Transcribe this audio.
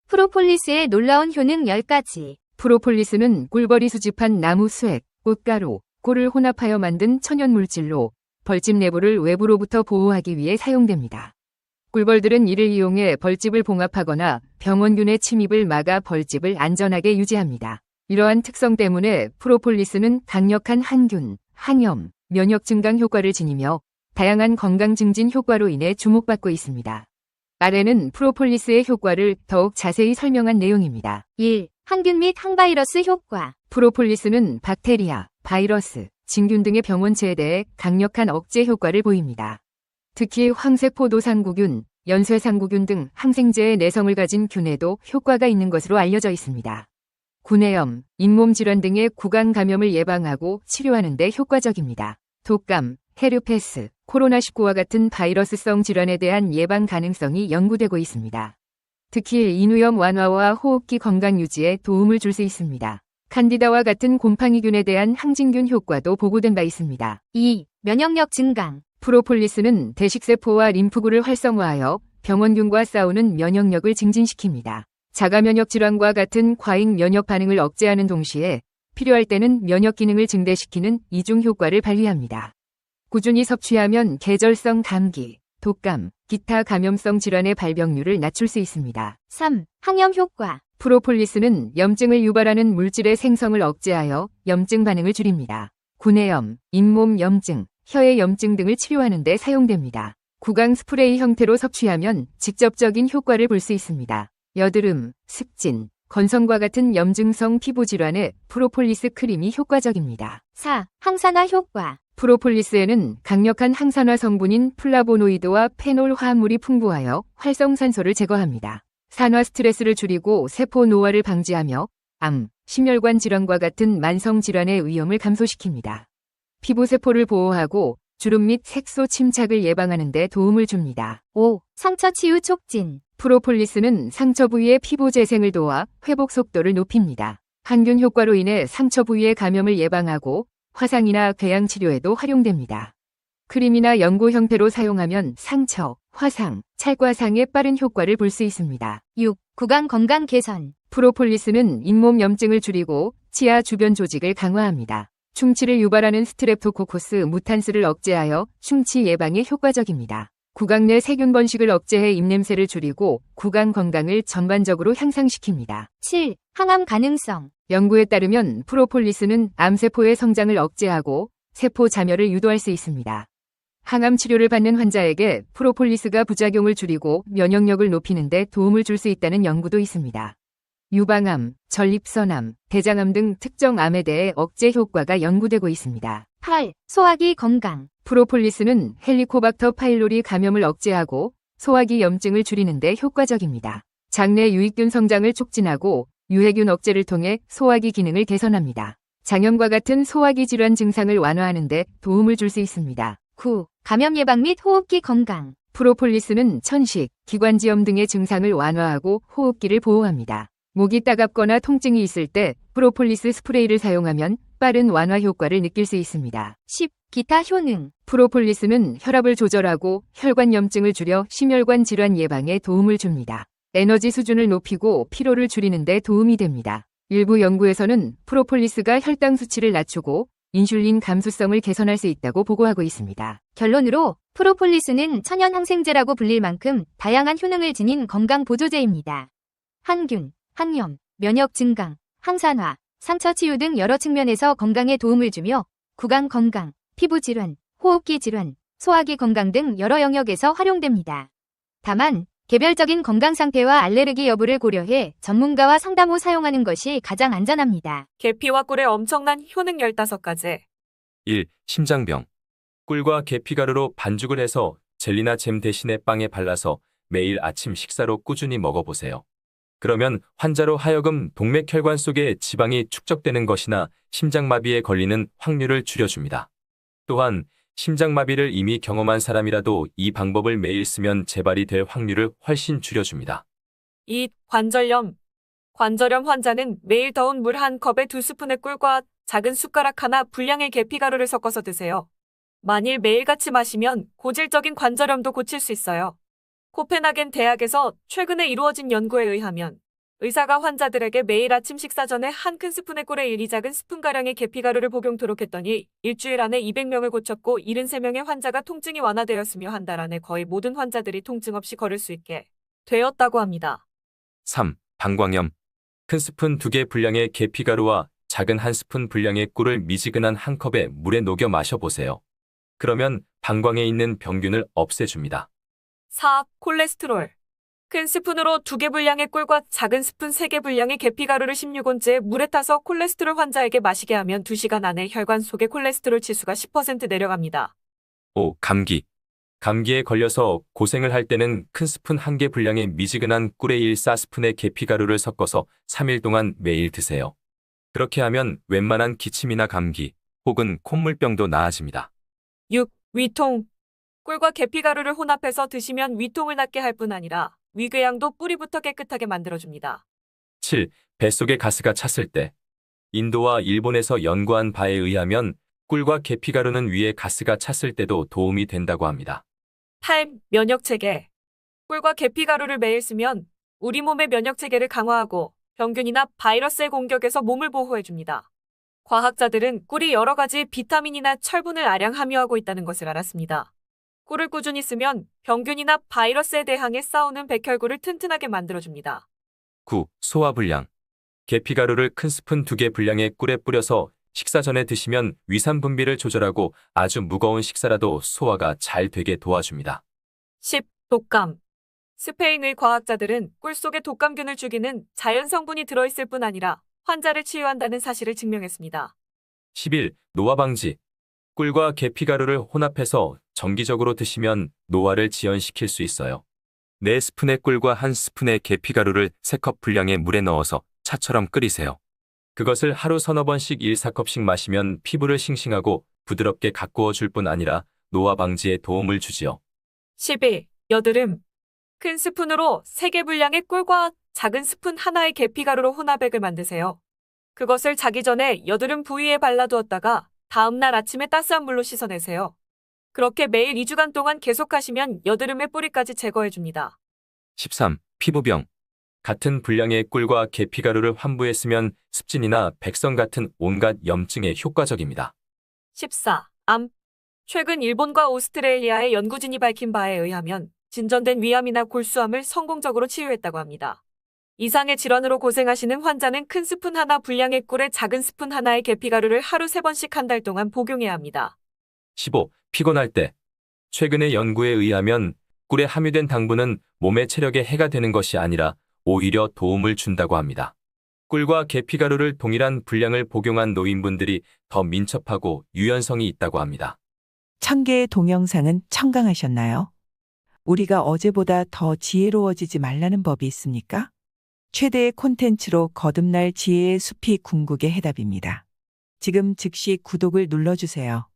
프로폴리스의 놀라운 효능 10가지. 프로폴리스는 꿀벌이 수집한 나무 수액, 꽃가루, 꿀을 혼합하여 만든 천연 물질로 벌집 내부를 외부로부터 보호하기 위해 사용됩니다. 꿀벌들은 이를 이용해 벌집을 봉합하거나 병원균의 침입을 막아 벌집을 안전하게 유지합니다. 이러한 특성 때문에 프로폴리스는 강력한 항균, 항염, 면역 증강 효과를 지니며 다양한 건강 증진 효과로 인해 주목받고 있습니다. 아래는 프로폴리스의 효과를 더욱 자세히 설명한 내용입니다. 1. 항균 및 항바이러스 효과. 프로폴리스는 박테리아, 바이러스, 진균 등의 병원체에 대해 강력한 억제 효과를 보입니다. 특히 황색포도상구균, 연쇄상구균 등 항생제의 내성을 가진 균에도 효과가 있는 것으로 알려져 있습니다. 구내염, 잇몸 질환 등의 구강 감염을 예방하고 치료하는 데 효과적입니다. 독감, 헤르페스, 코로나19와 같은 바이러스성 질환에 대한 예방 가능성이 연구되고 있습니다. 특히 인후염 완화와 호흡기 건강 유지에 도움을 줄 수 있습니다. 칸디다와 같은 곰팡이균에 대한 항진균 효과도 보고된 바 있습니다. 2. 면역력 증강. 프로폴리스는 대식세포와 림프구를 활성화하여 병원균과 싸우는 면역력을 증진시킵니다. 자가면역 질환과 같은 과잉 면역 반응을 억제하는 동시에 필요할 때는 면역 기능을 증대시키는 이중 효과를 발휘합니다. 꾸준히 섭취하면 계절성 감기, 독감, 기타 감염성 질환의 발병률을 낮출 수 있습니다. 3. 항염 효과. 프로폴리스는 염증을 유발하는 물질의 생성을 억제하여 염증 반응을 줄입니다. 구내염, 잇몸 염증, 혀의 염증 등을 치료하는 데 사용됩니다. 구강 스프레이 형태로 섭취하면 직접적인 효과를 볼 수 있습니다. 여드름, 습진, 건성과 같은 염증성 피부 질환에 프로폴리스 크림이 효과적입니다. 4. 항산화 효과. 프로폴리스에는 강력한 항산화 성분인 플라보노이드와 페놀 화합물이 풍부하여 활성산소를 제거합니다. 산화 스트레스를 줄이고 세포 노화를 방지하며 암, 심혈관 질환과 같은 만성 질환의 위험을 감소시킵니다. 피부 세포를 보호하고 주름 및 색소 침착을 예방하는 데 도움을 줍니다. 5. 상처 치유 촉진. 프로폴리스는 상처 부위의 피부 재생을 도와 회복 속도를 높입니다. 항균 효과로 인해 상처 부위의 감염을 예방하고 화상이나 궤양 치료에도 활용됩니다. 크림이나 연고 형태로 사용하면 상처, 화상, 찰과상에 빠른 효과를 볼 수 있습니다. 6. 구강 건강 개선. 프로폴리스는 잇몸 염증을 줄이고 치아 주변 조직을 강화합니다. 충치를 유발하는 스트랩토코코스 무탄스를 억제하여 충치 예방에 효과적입니다. 구강 내 세균 번식을 억제해 입냄새를 줄이고 구강 건강을 전반적으로 향상시킵니다. 7. 항암 가능성. 연구에 따르면 프로폴리스는 암세포의 성장을 억제하고 세포 자멸을 유도할 수 있습니다. 항암 치료를 받는 환자에게 프로폴리스가 부작용을 줄이고 면역력을 높이는 데 도움을 줄 수 있다는 연구도 있습니다. 유방암, 전립선암, 대장암 등 특정 암에 대해 억제 효과가 연구되고 있습니다. 8. 소화기 건강. 프로폴리스는 헬리코박터 파일로리 감염을 억제하고 소화기 염증을 줄이는 데 효과적입니다. 장내 유익균 성장을 촉진하고 유해균 억제를 통해 소화기 기능을 개선합니다. 장염과 같은 소화기 질환 증상을 완화하는 데 도움을 줄 수 있습니다. 9. 감염 예방 및 호흡기 건강. 프로폴리스는 천식, 기관지염 등의 증상을 완화하고 호흡기를 보호합니다. 목이 따갑거나 통증이 있을 때 프로폴리스 스프레이를 사용하면 빠른 완화 효과를 느낄 수 있습니다. 10. 기타 효능. 프로폴리스는 혈압을 조절하고 혈관 염증을 줄여 심혈관 질환 예방에 도움을 줍니다. 에너지 수준을 높이고 피로를 줄이는 데 도움이 됩니다. 일부 연구에서는 프로폴리스가 혈당 수치를 낮추고 인슐린 감수성을 개선할 수 있다고 보고하고 있습니다. 결론으로 프로폴리스는 천연 항생제라고 불릴 만큼 다양한 효능을 지닌 건강 보조제입니다. 항균, 항염, 면역 증강, 항산화, 상처 치유 등 여러 측면에서 건강에 도움을 주며 구강 건강, 피부 질환, 호흡기 질환, 소화기 건강 등 여러 영역에서 활용됩니다. 다만 개별적인 건강 상태와 알레르기 여부를 고려해 전문가와 상담 후 사용하는 것이 가장 안전합니다. 계피와 꿀의 엄청난 효능 15가지. 1. 심장병. 꿀과 계피가루로 반죽을 해서 젤리나 잼 대신에 빵에 발라서 매일 아침 식사로 꾸준히 먹어보세요. 그러면 환자로 하여금 동맥혈관 속에 지방이 축적되는 것이나 심장마비에 걸리는 확률을 줄여줍니다. 또한 심장마비를 이미 경험한 사람이라도 이 방법을 매일 쓰면 재발이 될 확률을 훨씬 줄여줍니다. 2. 관절염. 관절염 환자는 매일 더운 물 한 컵에 2스푼의 꿀과 작은 숟가락 하나 분량의 계피가루를 섞어서 드세요. 만일 매일같이 마시면 고질적인 관절염도 고칠 수 있어요. 코펜하겐 대학에서 최근에 이루어진 연구에 의하면 의사가 환자들에게 매일 아침 식사 전에 한 큰 스푼의 꿀에 1, 2작은 스푼가량의 계피가루를 복용토록 했더니 일주일 안에 200명을 고쳤고 73명의 환자가 통증이 완화되었으며 한 달 안에 거의 모든 환자들이 통증 없이 걸을 수 있게 되었다고 합니다. 3. 방광염. 큰 스푼 2개 분량의 계피가루와 작은 한 스푼 분량의 꿀을 미지근한 한 컵에 물에 녹여 마셔보세요. 그러면 방광에 있는 병균을 없애줍니다. 4. 콜레스테롤. 큰 스푼으로 2개 분량의 꿀과 작은 스푼 3개 분량의 계피가루를 16온째에 물에 타서 콜레스테롤 환자에게 마시게 하면 2시간 안에 혈관 속의 콜레스테롤 지수가 10% 내려갑니다. 5. 감기. 감기에 걸려서 고생을 할 때는 큰 스푼 1개 분량의 미지근한 꿀에 1/4스푼의 계피가루를 섞어서 3일 동안 매일 드세요. 그렇게 하면 웬만한 기침이나 감기 혹은 콧물병도 나아집니다. 6. 위통. 꿀과 계피가루를 혼합해서 드시면 위통을 낫게 할 뿐 아니라 위궤양도 뿌리부터 깨끗하게 만들어줍니다. 7. 뱃속에 가스가 찼을 때. 인도와 일본에서 연구한 바에 의하면 꿀과 계피가루는 위에 가스가 찼을 때도 도움이 된다고 합니다. 8. 면역체계. 꿀과 계피가루를 매일 쓰면 우리 몸의 면역체계를 강화하고 병균이나 바이러스의 공격에서 몸을 보호해줍니다. 과학자들은 꿀이 여러 가지 비타민이나 철분을 아량 함유하고 있다는 것을 알았습니다. 꿀을 꾸준히 쓰면 병균이나 바이러스에 대항해 싸우는 백혈구를 튼튼하게 만들어줍니다. 9. 소화불량. 계피가루를 큰 스푼 2개 분량의 꿀에 뿌려서 식사 전에 드시면 위산 분비를 조절하고 아주 무거운 식사라도 소화가 잘 되게 도와줍니다. 10. 독감. 스페인의 과학자들은 꿀 속에 독감균을 죽이는 자연 성분이 들어있을 뿐 아니라 환자를 치유한다는 사실을 증명했습니다. 11. 노화 방지. 꿀과 계피가루를 혼합해서 정기적으로 드시면 노화를 지연시킬 수 있어요. 4스푼의 꿀과 1스푼의 계피가루를 3컵 분량의 물에 넣어서 차처럼 끓이세요. 그것을 하루 서너 번씩 1~4컵씩 마시면 피부를 싱싱하고 부드럽게 가꾸어 줄 뿐 아니라 노화 방지에 도움을 주지요. 12. 여드름. 큰 스푼으로 3개 분량의 꿀과 작은 스푼 하나의 계피가루로 혼합액을 만드세요. 그것을 자기 전에 여드름 부위에 발라두었다가 다음날 아침에 따스한 물로 씻어내세요. 그렇게 매일 2주간 동안 계속하시면 여드름의 뿌리까지 제거해줍니다. 13. 피부병. 같은 분량의 꿀과 계피가루를 환부했으면 습진이나 백성 같은 온갖 염증에 효과적입니다. 14. 암. 최근 일본과 오스트레일리아의 연구진이 밝힌 바에 의하면 진전된 위암이나 골수암을 성공적으로 치유했다고 합니다. 이상의 질환으로 고생하시는 환자는 큰 스푼 하나 분량의 꿀에 작은 스푼 하나의 계피가루를 하루 3번씩 한 달 동안 복용해야 합니다. 15. 피곤할 때. 최근의 연구에 의하면 꿀에 함유된 당분은 몸의 체력에 해가 되는 것이 아니라 오히려 도움을 준다고 합니다. 꿀과 계피가루를 동일한 분량을 복용한 노인분들이 더 민첩하고 유연성이 있다고 합니다. 1000개의 동영상은 청강하셨나요? 우리가 어제보다 더 지혜로워지지 말라는 법이 있습니까? 최대의 콘텐츠로 거듭날 지혜의 숲이 궁극의 해답입니다. 지금 즉시 구독을 눌러주세요.